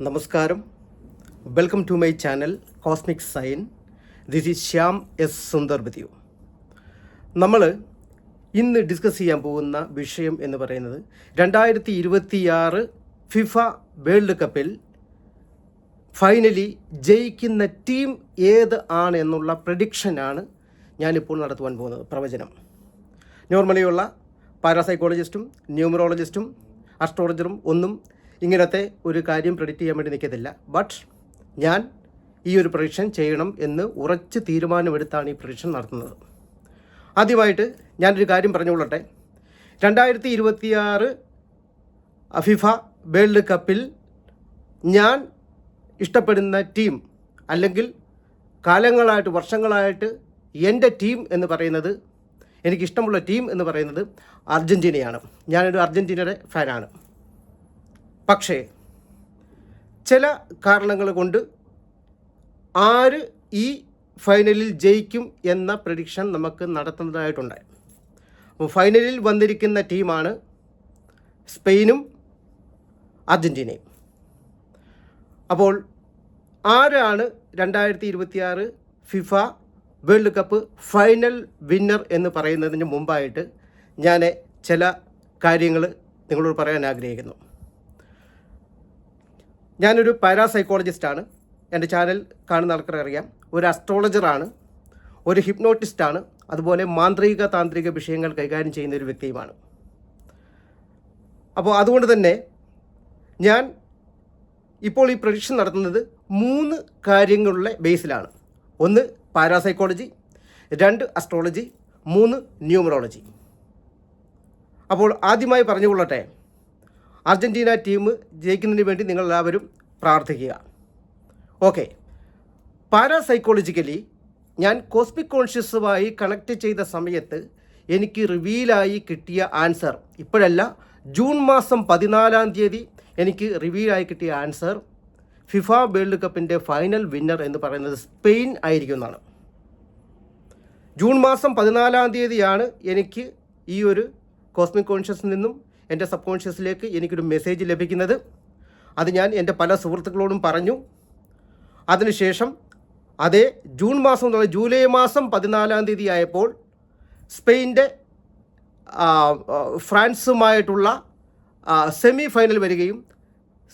നമസ്കാരം. Welcome to my channel cosmic sign. This is Shyam S Sundar with you. നമ്മൾ ഇന്ന് discuss ചെയ്യാൻ പോകുന്ന വിഷയം എന്ന് പറയുന്നത് 2026 ഫിഫ വേൾഡ് കപ്പിൽ ഫൈനലി ജയിക്കുന്ന ടീം ഏത് ആണ് എന്നുള്ള പ്രഡിക്ഷനാണ് ഞാനിപ്പോൾ നടത്തുവാൻ പോകുന്നത്. പ്രവചനം. നോർമലിയുള്ള പാരാസൈക്കോളജിസ്റ്റും ന്യൂമറോളജിസ്റ്റും അസ്ട്രോളജറും ഒന്നും ഇങ്ങനത്തെ ഒരു കാര്യം പ്രെഡിക്റ്റ് ചെയ്യാൻ വേണ്ടി നിൽക്കത്തില്ല. ബട്ട് ഞാൻ ഈ ഒരു പ്രഡിക്ഷൻ ചെയ്യണം എന്ന് ഉറച്ച് തീരുമാനമെടുത്താണ് ഈ പ്രഡിക്ഷൻ നടത്തുന്നത്. ആദ്യമായിട്ട് ഞാനൊരു കാര്യം പറഞ്ഞുകൊള്ളട്ടെ. 2026 ഫിഫ വേൾഡ് കപ്പിൽ ഞാൻ ഇഷ്ടപ്പെടുന്ന ടീം, അല്ലെങ്കിൽ കാലങ്ങളായിട്ട് വർഷങ്ങളായിട്ട് എൻ്റെ ടീം എന്ന് പറയുന്നത്, എനിക്കിഷ്ടമുള്ള ടീം എന്ന് പറയുന്നത് അർജൻറ്റീനയാണ്. ഞാനൊരു അർജൻറ്റീനയുടെ ഫാനാണ്. പക്ഷേ ചില കാരണങ്ങൾ കൊണ്ട് ആര് ഈ ഫൈനലിൽ ജയിക്കും എന്ന പ്രഡിക്ഷൻ നമുക്ക് നടത്തുന്നതായിട്ടുണ്ടായി. അപ്പോൾ ഫൈനലിൽ വന്നിരിക്കുന്ന ടീമാണ് സ്പെയിനും അർജൻറ്റീനയും. അപ്പോൾ ആരാണ് 2026 FIFA world cup final winner എന്ന് പറയുന്നതിന് മുമ്പായിട്ട് ഞാൻ ചില കാര്യങ്ങൾ നിങ്ങളോട് പറയാൻ ആഗ്രഹിക്കുന്നു. ഞാനൊരു പാരാസൈക്കോളജിസ്റ്റാണ്. എൻ്റെ ചാനൽ കാണുന്ന ആൾക്കാരറിയാം. ഒരു അസ്ട്രോളജറാണ്, ഒരു ഹിപ്നോട്ടിസ്റ്റാണ്, അതുപോലെ മാന്ത്രിക താന്ത്രിക വിഷയങ്ങൾ കൈകാര്യം ചെയ്യുന്ന ഒരു വ്യക്തിയുമാണ്. അപ്പോൾ അതുകൊണ്ട് തന്നെ ഞാൻ ഇപ്പോൾ ഈ പ്രഡിക്ഷൻ നടത്തുന്നത് 3 കാര്യങ്ങളുടെ ബേസിലാണ്. 1 പാരാസൈക്കോളജി, 2 അസ്ട്രോളജി, 3 ന്യൂമറോളജി. അപ്പോൾ ആദ്യമായി പറഞ്ഞുകൊള്ളട്ടെ, അർജൻറ്റീന ടീം ജയിക്കുന്നതിന് വേണ്ടി നിങ്ങളെല്ലാവരും പ്രാർത്ഥിക്കുക. ഓക്കെ. പാരാസൈക്കോളജിക്കലി ഞാൻ കോസ്മിക് കോൺഷ്യസുമായി കണക്ട് ചെയ്ത സമയത്ത് എനിക്ക് റിവീലായി കിട്ടിയ ആൻസർ, ഇപ്പോഴല്ല, ജൂൺ മാസം 14 എനിക്ക് റിവീലായി കിട്ടിയ ആൻസർ ഫിഫ വേൾഡ് കപ്പിൻ്റെ ഫൈനൽ വിന്നർ എന്ന് പറയുന്നത് സ്പെയിൻ ആയിരിക്കും എന്നാണ്. ജൂൺ മാസം 14 എനിക്ക് ഈ ഒരു കോസ്മിക് കോൺഷ്യസിൽ നിന്നും എൻ്റെ സബ് കോൺഷ്യസിലേക്ക് എനിക്കൊരു മെസ്സേജ് ലഭിക്കുന്നത്. അത് ഞാൻ എൻ്റെ പല സുഹൃത്തുക്കളോടും പറഞ്ഞു. അതിനുശേഷം അതേ ജൂൺ മാസം എന്നുള്ള ജൂലൈ മാസം 14 ആയപ്പോൾ സ്പെയിൻ്റെ ഫ്രാൻസുമായിട്ടുള്ള സെമി ഫൈനൽ വരികയും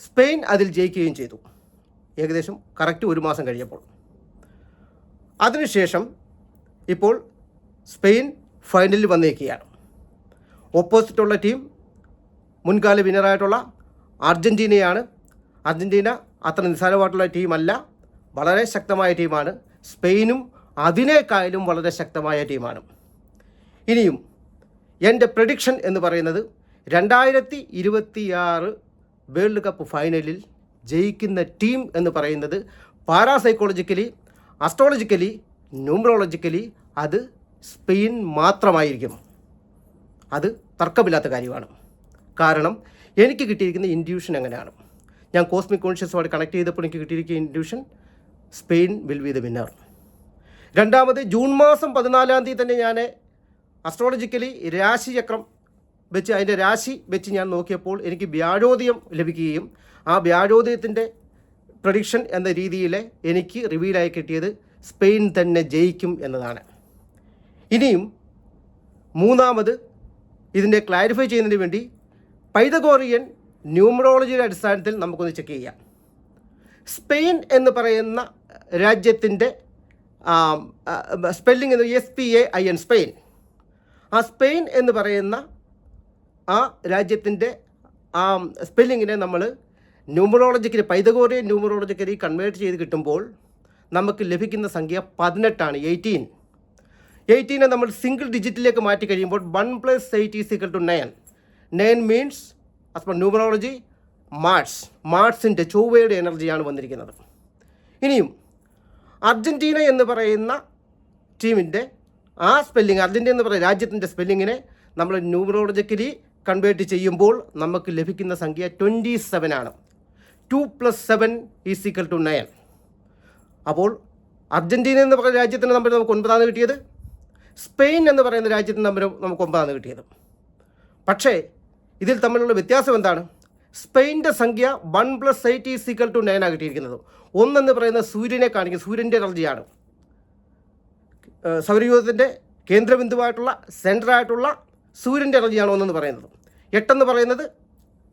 സ്പെയിൻ അതിൽ ജയിക്കുകയും ചെയ്തു. ഏകദേശം കറക്റ്റ് 1 മാസം കഴിഞ്ഞപ്പോൾ. അതിനുശേഷം ഇപ്പോൾ സ്പെയിൻ ഫൈനലിൽ വന്നിരിക്കുകയാണ്. ഓപ്പോസിറ്റുള്ള ടീം മുൻകാല വിന്നറായിട്ടുള്ള അർജൻറ്റീനയാണ്. അർജൻറ്റീന അത്ര നിസ്സാരമായിട്ടുള്ള ടീമല്ല, വളരെ ശക്തമായ ടീമാണ്. സ്പെയിനും അതിനേക്കാളും വളരെ ശക്തമായ ടീമാണ്. ഇനിയും എൻ്റെ പ്രഡിക്ഷൻ എന്ന് പറയുന്നത് 2026 വേൾഡ് കപ്പ് ഫൈനലിൽ ജയിക്കുന്ന ടീം എന്ന് പറയുന്നത് പാരാസൈക്കോളജിക്കലി, അസ്ട്രോളജിക്കലി, ന്യൂമറോളജിക്കലി അത് സ്പെയിൻ മാത്രമായിരിക്കും. അത് തർക്കമില്ലാത്ത കാര്യമാണ്. കാരണം എനിക്ക് കിട്ടിയിരിക്കുന്ന ഇൻഡ്യൂഷൻ എങ്ങനെയാണ്, ഞാൻ കോസ്മിക് കോൺഷ്യസുമായിട്ട് കണക്ട് ചെയ്തപ്പോൾ എനിക്ക് കിട്ടിയിരിക്കുന്ന intuition Spain will be the winner. രണ്ടാമത് ജൂൺ മാസം 14 തന്നെ ഞാൻ അസ്ട്രോളജിക്കലി രാശിചക്രം വെച്ച്, അതിൻ്റെ രാശി വെച്ച് ഞാൻ നോക്കിയപ്പോൾ എനിക്ക് വ്യാഴോദയം ലഭിക്കുകയും ആ വ്യാഴോദയത്തിൻ്റെ പ്രഡിക്ഷൻ എന്ന രീതിയിൽ എനിക്ക് റിവീലായി കിട്ടിയത് സ്പെയിൻ തന്നെ ജയിക്കും എന്നതാണ്. ഇനിയും മൂന്നാമത് ഇതിനെ ക്ലാരിഫൈ ചെയ്യുന്നതിന് വേണ്ടി പൈതഗോറിയൻ ന്യൂമറോളജിയുടെ അടിസ്ഥാനത്തിൽ നമുക്കൊന്ന് ചെക്ക് ചെയ്യാം. സ്പെയിൻ എന്ന് പറയുന്ന രാജ്യത്തിൻ്റെ സ്പെല്ലിംഗ് എന്ന് SPAIN, സ്പെയിൻ. ആ സ്പെയിൻ എന്ന് പറയുന്ന ആ രാജ്യത്തിൻ്റെ സ്പെല്ലിങ്ങിനെ നമ്മൾ ന്യൂമറോളജിക്കലി, പൈതഗോറിയൻ ന്യൂമറോളജിക്കലി കൺവേർട്ട് ചെയ്ത് കിട്ടുമ്പോൾ നമുക്ക് ലഭിക്കുന്ന സംഖ്യ 18 ആണ്. 18 നമ്മൾ സിംഗിൾ ഡിജിറ്റിലേക്ക് മാറ്റി കഴിയുമ്പോൾ 1 + 8 = 9. 9 മീൻസ് ആസ് പെർ ന്യൂമറോളജി മാർസിൻ്റെ, ചൊവ്വയുടെ എനർജിയാണ് വന്നിരിക്കുന്നത്. ഇനിയും അർജൻറ്റീന എന്ന് പറയുന്ന ടീമിൻ്റെ ആ സ്പെല്ലിംഗ്, അർജൻറ്റീന എന്ന് പറയുന്ന രാജ്യത്തിൻ്റെ സ്പെല്ലിങ്ങിനെ നമ്മൾ ന്യൂമറോളജിക്കലി കൺവേർട്ട് ചെയ്യുമ്പോൾ നമുക്ക് ലഭിക്കുന്ന സംഖ്യ 27 ആണ്. 2 + 7 = 9. അപ്പോൾ അർജൻറ്റീന എന്ന് പറയുന്ന രാജ്യത്തിൻ്റെ നമ്പർ നമുക്ക് 9 കിട്ടിയത്, സ്പെയിൻ എന്ന് പറയുന്ന രാജ്യത്തിൻ്റെ നമ്പർ നമുക്ക് 9 കിട്ടിയത്. പക്ഷേ ഇതിൽ തമ്മിലുള്ള വ്യത്യാസം എന്താണ്? സ്പെയിൻ്റെ സംഖ്യ 1 + 8 = 9 ആണ് കിട്ടിയിരിക്കുന്നത്. ഒന്നെന്ന് പറയുന്നത് സൂര്യനെ കാണിക്കും, സൂര്യൻ്റെ എനർജിയാണ്. സൗരയൂഥത്തിൻ്റെ കേന്ദ്രബിന്ദുവായിട്ടുള്ള സെൻറ്ററായിട്ടുള്ള സൂര്യൻ്റെ എനർജിയാണ് ഒന്നെന്ന് പറയുന്നത്. 8 എന്ന് പറയുന്നത്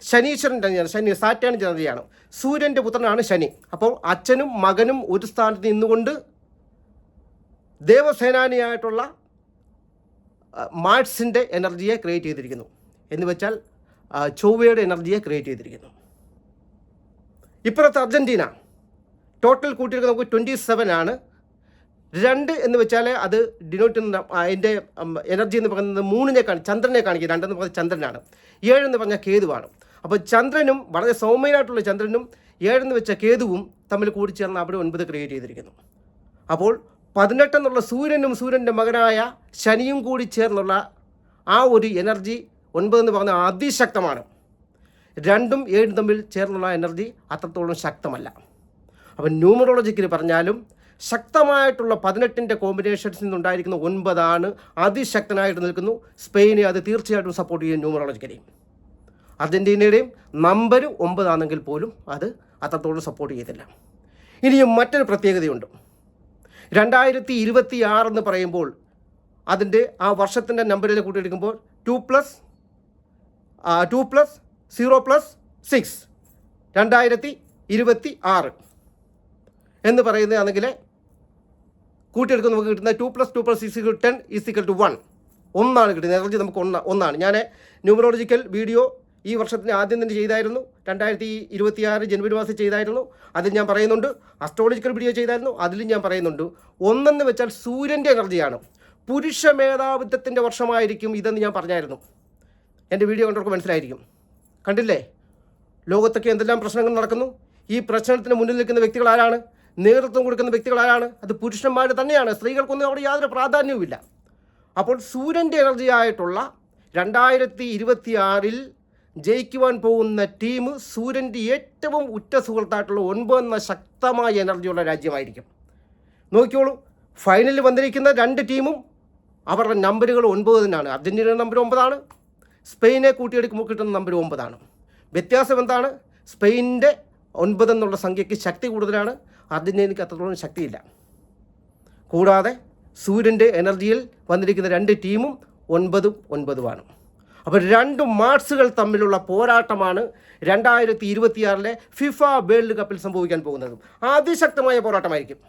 ശനീശ്വരൻ്റെ എനർജിയാണ്, സാറ്റേണിൻ്റെ എനർജിയാണ്. സൂര്യൻ്റെ പുത്രനാണ് ശനി. അപ്പോൾ അച്ഛനും മകനും ഒരു സ്ഥാനത്ത് നിന്നുകൊണ്ട് ദേവസേനാനിയായിട്ടുള്ള മാർസിൻ്റെ എനർജിയെ ക്രിയേറ്റ് ചെയ്തിരിക്കുന്നു. എന്ന് വെച്ചാൽ ചൊവ്വയുടെ എനർജിയെ ക്രിയേറ്റ് ചെയ്തിരിക്കുന്നു. ഇപ്പുറത്ത് അർജൻറ്റീന ടോട്ടൽ കൂട്ടിയെടുക്കുക നമുക്ക് 27 ആണ്. 2 എന്ന് വെച്ചാൽ അത് ഡിനോട്ട് അതിൻ്റെ എനർജി എന്ന് പറയുന്നത് 3നെ ചന്ദ്രനെ കാണിക്കുക. 2 എന്ന് പറയുന്നത് ചന്ദ്രനാണ്. 7 എന്ന് പറഞ്ഞാൽ കേതുവാണ്. അപ്പോൾ ചന്ദ്രനും വളരെ സൗമ്യനായിട്ടുള്ള ചന്ദ്രനും 7 എന്ന് വെച്ച കേതുവും തമ്മിൽ കൂടിച്ചേർന്ന് അവിടെ 9 ക്രിയേറ്റ് ചെയ്തിരിക്കുന്നു. അപ്പോൾ 18 എന്നുള്ള സൂര്യനും സൂര്യൻ്റെ മകനായ ശനിയും കൂടി ചേർന്നുള്ള ആ ഒരു എനർജി 9 എന്ന് പറഞ്ഞാൽ അതിശക്തമാണ്. 2ഉം 7ഉം തമ്മിൽ ചേർന്നുള്ള എനർജി അത്രത്തോളം ശക്തമല്ല. അപ്പം ന്യൂമറോളജിക്കലി പറഞ്ഞാലും ശക്തമായിട്ടുള്ള 18ൻ്റെ കോമ്പിനേഷൻസിൽ നിന്നുണ്ടായിരിക്കുന്ന 9 അതിശക്തനായിട്ട് നിൽക്കുന്നു. സ്പെയിനെ അത് തീർച്ചയായിട്ടും സപ്പോർട്ട് ചെയ്യും ന്യൂമറോളജിക്കലി. അർജൻറ്റീനയുടെയും നമ്പർ 9 ആണെങ്കിൽ പോലും അത് അത്രത്തോളം സപ്പോർട്ട് ചെയ്തില്ല. ഇനിയും മറ്റൊരു പ്രത്യേകതയുണ്ട്. 2026 എന്ന് പറയുമ്പോൾ അതിൻ്റെ ആ വർഷത്തിൻ്റെ നമ്പറിൽ കൂട്ടിയെടുക്കുമ്പോൾ 2 + 0 + 6 2026 എന്ന് പറയുന്നതാണെങ്കിൽ കൂട്ടിയെടുക്കുന്ന നമുക്ക് കിട്ടുന്ന 2 + 2 + 6 = 10 = 1 ഒന്നാണ് കിട്ടുന്നത്. എനർജി നമുക്ക് ഒന്നാണ്. ഞാൻ ന്യൂമറോളജിക്കൽ വീഡിയോ ഈ വർഷത്തിന് ആദ്യം തന്നെ ചെയ്തായിരുന്നു. 2026 ജനുവരി മാസം ചെയ്തായിരുന്നു. അതിൽ ഞാൻ പറയുന്നുണ്ട്. അസ്ട്രോളജിക്കൽ വീഡിയോ ചെയ്തായിരുന്നു, അതിലും ഞാൻ പറയുന്നുണ്ട്. 1 എന്ന് വെച്ചാൽ സൂര്യൻ്റെ എനർജിയാണ്. പുരുഷ മേധാവിത്വത്തിൻ്റെ വർഷമായിരിക്കും ഇതെന്ന് ഞാൻ പറഞ്ഞായിരുന്നു. എൻ്റെ വീഡിയോ കണ്ടവർക്ക് മനസ്സിലായിരിക്കും. കണ്ടില്ലേ ലോകത്തൊക്കെ എന്തെല്ലാം പ്രശ്നങ്ങൾ നടക്കുന്നു. ഈ പ്രശ്നത്തിന് മുന്നിൽ നിൽക്കുന്ന വ്യക്തികൾ ആരാണ്? നേതൃത്വം കൊടുക്കുന്ന വ്യക്തികൾ ആരാണ്? അത് പുരുഷന്മാർ തന്നെയാണ്. സ്ത്രീകൾക്കൊന്നും അവിടെ യാതൊരു പ്രാധാന്യവുമില്ല. അപ്പോൾ സൂര്യൻ്റെ എനർജി ആയിട്ടുള്ള 2026 ജയിക്കുവാൻ പോകുന്ന ടീം സൂര്യൻ്റെ ഏറ്റവും ഉറ്റ സുഹൃത്തായിട്ടുള്ള 9 എന്ന ശക്തമായ എനർജിയുള്ള രാജ്യമായിരിക്കും. നോക്കിയോളൂ, ഫൈനലിൽ വന്നിരിക്കുന്ന 2 ടീമും അവരുടെ നമ്പറുകൾ 9 തന്നെയാണ്. അർജൻറ്റീനയുടെ നമ്പർ 9 ആണ്. സ്പെയിനെ കൂട്ടിയെടുക്കുമ്പോൾ കിട്ടുന്ന നമ്പർ 9 ആണ്. വ്യത്യാസം എന്താണ്? സ്പെയിനിൻ്റെ 9 എന്നുള്ള സംഖ്യയ്ക്ക് ശക്തി കൂടുതലാണ്, അർജൻറ്റീനയ്ക്ക് അത്രത്തോളം ശക്തിയില്ല. കൂടാതെ സൂര്യൻ്റെ എനർജിയിൽ വന്നിരിക്കുന്ന 2 ടീമും 9ഉം 9ഉമാണ്. അപ്പോൾ 2 മാർസുകൾ തമ്മിലുള്ള പോരാട്ടമാണ് 2026 ഫിഫ വേൾഡ് കപ്പിൽ സംഭവിക്കാൻ പോകുന്നത്. അതിശക്തമായ പോരാട്ടമായിരിക്കും,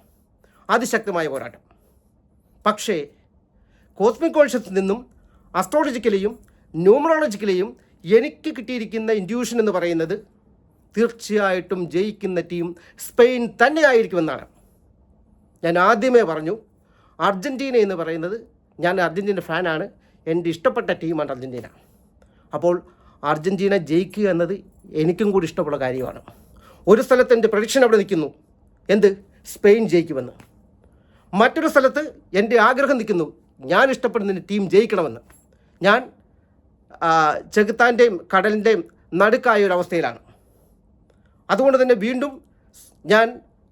അതിശക്തമായ പോരാട്ടം. പക്ഷേ കോസ്മിക് കോൺഷ്യസിൽ നിന്നും അസ്ട്രോളജിക്കലിയും ന്യൂമറോളജിക്കലിയും എനിക്ക് കിട്ടിയിരിക്കുന്ന ഇൻഡ്യൂഷൻ എന്ന് പറയുന്നത് തീർച്ചയായിട്ടും ജയിക്കുന്ന ടീം സ്പെയിൻ തന്നെയായിരിക്കുമെന്നാണ്. ഞാൻ ആദ്യമേ പറഞ്ഞു, അർജൻറ്റീന എന്ന് പറയുന്നത്, ഞാൻ അർജൻറ്റീന ഫാനാണ്, എൻ്റെ ഇഷ്ടപ്പെട്ട ടീമാണ് അർജൻറ്റീന. അപ്പോൾ അർജൻറ്റീന ജയിക്കുക എന്നത് എനിക്കും കൂടി ഇഷ്ടമുള്ള കാര്യമാണ്. ഒരു സ്ഥലത്ത് എൻ്റെ പ്രഡിക്ഷൻ അവിടെ നിൽക്കുന്നു, എന്ത്? സ്പെയിൻ ജയിക്കുമെന്ന്. മറ്റൊരു സ്ഥലത്ത് എൻ്റെ ആഗ്രഹം നിൽക്കുന്നു, ഞാൻ ഇഷ്ടപ്പെടുന്ന ടീം ജയിക്കണമെന്ന്. ഞാൻ ചെകുത്താൻ്റെയും കടലിൻ്റെയും നടുക്കായ ഒരു അവസ്ഥയിലാണ്. അതുകൊണ്ട് തന്നെ വീണ്ടും ഞാൻ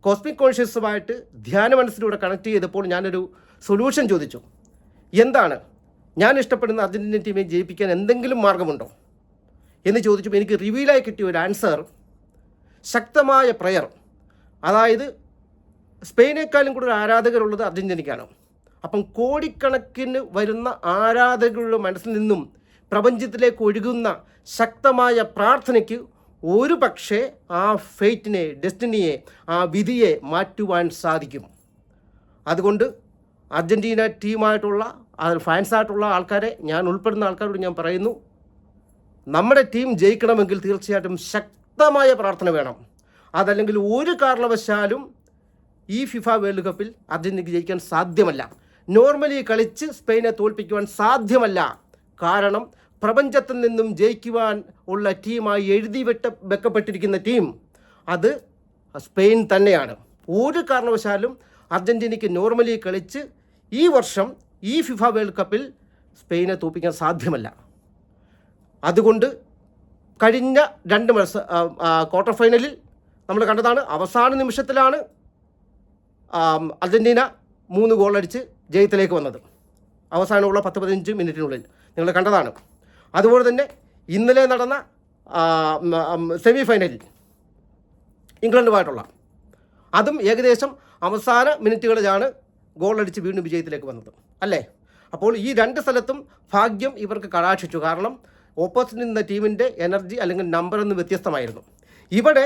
കോസ്മിക് കോൺഷ്യസുമായിട്ട് ധ്യാന മനസ്സിലൂടെ കണക്ട് ചെയ്തപ്പോൾ ഞാനൊരു സൊല്യൂഷൻ ചോദിച്ചു. എന്താണ് ഞാൻ ഇഷ്ടപ്പെടുന്ന അർജൻറ്റീന ടീമിനെ ജയിപ്പിക്കാൻ എന്തെങ്കിലും മാർഗമുണ്ടോ എന്ന് ചോദിച്ചപ്പോൾ എനിക്ക് റിവീലായി കിട്ടിയ ഒരു ആൻസർ ശക്തമായ പ്രയർ. അതായത് സ്പെയിനേക്കാളും കൂടുതൽ ആരാധകരുള്ളത് അർജൻറ്റീനയ്ക്കാണ്. അപ്പം കോടിക്കണക്കിന് വരുന്ന ആരാധകരുടെ മനസ്സിൽ നിന്നും പ്രപഞ്ചത്തിലേക്ക് ഒഴുകുന്ന ശക്തമായ പ്രാർത്ഥനയ്ക്ക് ഒരു പക്ഷേ ആ ഫെയ്റ്റിനെ, ഡെസ്റ്റിനിയെ, ആ വിധിയെ മാറ്റുവാൻ സാധിക്കും. അതുകൊണ്ട് അർജൻറ്റീന ടീമായിട്ടുള്ള ഫാൻസായിട്ടുള്ള ആൾക്കാരെ, ഞാൻ ഉൾപ്പെടുന്ന ആൾക്കാരോട് ഞാൻ പറയുന്നു, നമ്മുടെ ടീം ജയിക്കണമെങ്കിൽ തീർച്ചയായിട്ടും ശക്തമായ പ്രാർത്ഥന വേണം. അതല്ലെങ്കിൽ ഒരു കാരണവശാലും ഈ ഫിഫ വേൾഡ് കപ്പിൽ അർജൻറ്റീനയ്ക്ക് ജയിക്കാൻ സാധ്യമല്ല. നോർമലി കളിച്ച് സ്പെയിനെ തോൽപ്പിക്കുവാൻ സാധ്യമല്ല. കാരണം പ്രപഞ്ചത്തിൽ നിന്നും ജയിക്കുവാൻ ഉള്ള ടീമായി വെക്കപ്പെട്ടിരിക്കുന്ന ടീം അത് സ്പെയിൻ തന്നെയാണ്. ഒരു കാരണവശാലും അർജൻറ്റീനയ്ക്ക് നോർമലി കളിച്ച് ഈ വർഷം ഈ ഫിഫ വേൾഡ് കപ്പിൽ സ്പെയിനെ തോൽപ്പിക്കാൻ സാധ്യമല്ല. അതുകൊണ്ട് കഴിഞ്ഞ 2 ക്വാർട്ടർ ഫൈനലിൽ നമ്മൾ കണ്ടതാണ്, അവസാന നിമിഷത്തിലാണ് അർജൻറ്റീന 3 ഗോൾ അടിച്ച് ജയത്തിലേക്ക് വന്നത്. അവസാനമുള്ള 10-15 മിനിറ്റിനുള്ളിൽ നിങ്ങൾ കണ്ടതാണ്. അതുപോലെ തന്നെ ഇന്നലെ നടന്ന സെമി ഫൈനലിൽ ഇംഗ്ലണ്ടുമായിട്ടുള്ള, അതും ഏകദേശം അവസാന മിനിറ്റുകളിലാണ് ഗോളടിച്ച് വീണ്ടും വിജയത്തിലേക്ക് വന്നത് അല്ലേ. അപ്പോൾ ഈ രണ്ട് സ്ഥലത്തും ഭാഗ്യം ഇവർക്ക് കടാക്ഷിച്ചു. കാരണം ഓപ്പോസിറ്റ് നിന്ന ടീമിൻ്റെ എനർജി അല്ലെങ്കിൽ നമ്പർ എന്ന് വ്യത്യസ്തമായിരുന്നു. ഇവിടെ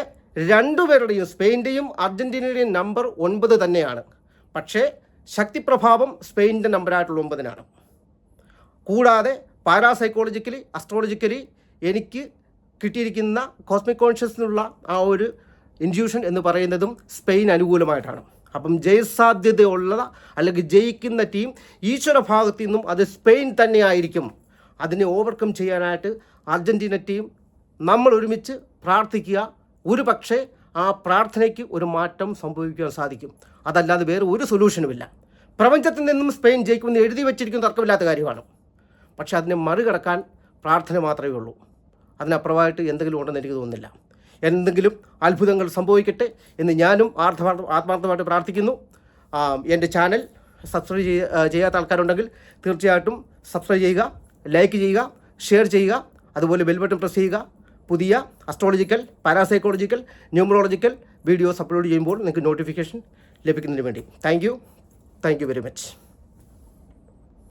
രണ്ടുപേരുടെയും, സ്പെയിൻ്റെയും അർജൻറ്റീനയുടെയും നമ്പർ 9 തന്നെയാണ്. പക്ഷേ ശക്തിപ്രഭാവം സ്പെയിനിൻ്റെ നമ്പറായിട്ടുള്ള 9-നാണ്. കൂടാതെ പാരാസൈക്കോളജിക്കലി, അസ്ട്രോളജിക്കലി എനിക്ക് കിട്ടിയിരിക്കുന്ന കോസ്മിക് കോൺഷ്യസിനുള്ള ആ ഒരു ഇൻഡ്യൂഷൻ എന്ന് പറയുന്നതും സ്പെയിൻ അനുകൂലമായിട്ടാണ്. അപ്പം ജയസാധ്യതയുള്ള അല്ലെങ്കിൽ ജയിക്കുന്ന ടീം ഈശ്വര ഭാഗത്തു നിന്നും അത് സ്പെയിൻ തന്നെയായിരിക്കും. അതിനെ ഓവർകം ചെയ്യാനായിട്ട് അർജൻറ്റീന ടീം നമ്മൾ ഒരുമിച്ച് പ്രാർത്ഥിക്കുക. ഒരു പക്ഷേ ആ പ്രാർത്ഥനയ്ക്ക് ഒരു മാറ്റം സംഭവിക്കാൻ സാധിക്കും. അതല്ലാതെ വേറെ ഒരു സൊല്യൂഷനുമില്ല. പ്രപഞ്ചത്തിൽ നിന്നും സ്പെയിൻ ജയിക്കുമെന്ന് എഴുതി വെച്ചിരിക്കുന്ന തർക്കമില്ലാത്ത കാര്യമാണ്. പക്ഷെ അതിനെ മറികടക്കാൻ പ്രാർത്ഥന മാത്രമേ ഉള്ളൂ. അതിനപ്പുറമായിട്ട് എന്തെങ്കിലും ഉണ്ടെന്ന് എനിക്ക് തോന്നുന്നില്ല. എന്തെങ്കിലും അത്ഭുതങ്ങൾ സംഭവിക്കട്ടെ എന്ന് ഞാനും ആത്മാർത്ഥമായിട്ട് പ്രാർത്ഥിക്കുന്നു. എൻ്റെ ചാനൽ സബ്സ്ക്രൈബ് ചെയ്യാത്ത ആൾക്കാരുണ്ടെങ്കിൽ തീർച്ചയായിട്ടും സബ്സ്ക്രൈബ് ചെയ്യുക, ലൈക്ക് ചെയ്യുക, ഷെയർ ചെയ്യുക. അതുപോലെ ബെൽ ബട്ടൺ പ്രസ് ചെയ്യുക. പുതിയ astrological, parapsychological, numerological videos upload ചെയ്യുമ്പോൾ നിങ്ങൾക്ക് നോട്ടിഫിക്കേഷൻ ലഭിക്കുന്നതിന് വേണ്ടി. Thank you very much.